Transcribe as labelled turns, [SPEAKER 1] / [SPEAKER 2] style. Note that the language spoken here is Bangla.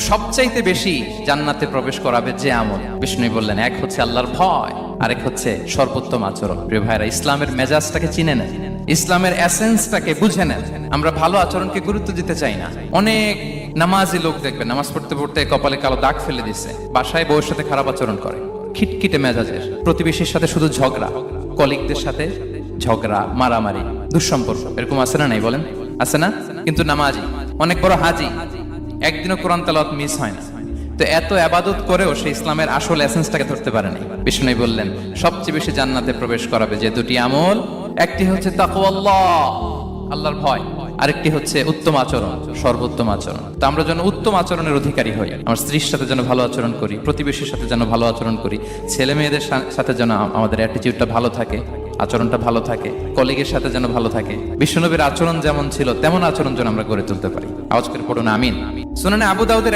[SPEAKER 1] সবচাইতে বেশি জান্নাতে প্রবেশ করাবে যে আমল, বিষ্ণু বললেন, এক হচ্ছে আল্লাহর ভয়, আরেক হচ্ছে সর্বোত্তম আচরণ। প্রিয় ভাইরা, ইসলামের মেজাজটাকে চিনে নেন, ইসলামের এসেন্সটাকে বুঝে নেন। আমরা ভালো আচরণকে গুরুত্ব দিতে চাই না। অনেক নামাজি লোক দেখবেন নামাজ পড়তে পড়তে কপালে কালো দাগ ফেলে দিছে, বাসায় বউয়ের সাথে খারাপ আচরণ করে, খিটখিটে মেজাজের, প্রতিবেশীর সাথে শুধু ঝগড়া, কলিগদের সাথে ঝগড়া, মারামারি, দুঃসম্পর্ক, এরকম আছে না? নাই বলেন, আছে না? কিন্তু নামাজি, অনেক বড় হাজি, একদিনও কোরআন তেলাওয়াত মিস হয় না। তো এত ইবাদত করেও সে ইসলামের আসল এসেন্সটাকে ধরতে পারেনি। বিষ্ণু বললেন, সবচেয়ে বেশি জান্নাতে প্রবেশ করাবে যে দুটি আমল, একটি হচ্ছে তাকওয়াল্লাহ, আল্লাহর ভয়, আরেকটি হচ্ছে উত্তম আচরণ, সর্বোত্তম আচরণ। তো আমরা যেন উত্তম আচরণের অধিকারী হই, আমার স্ত্রীর সাথে যেন ভালো আচরণ করি, প্রতিবেশীর সাথে যেন ভালো আচরণ করি, ছেলে মেয়েদের সাথে যেন আমাদের অ্যাটিটিউডটা ভালো থাকে, আচরণটা ভালো থাকে, কলিগের সাথে যেন ভালো থাকে। বিশ্বনবীর আচরণ যেমন ছিল তেমন আচরণ যেন আমরা গড়ে তুলতে পারি। আওয়াজ করে পড়ুন আমিন। সুনানে আবু দাউদের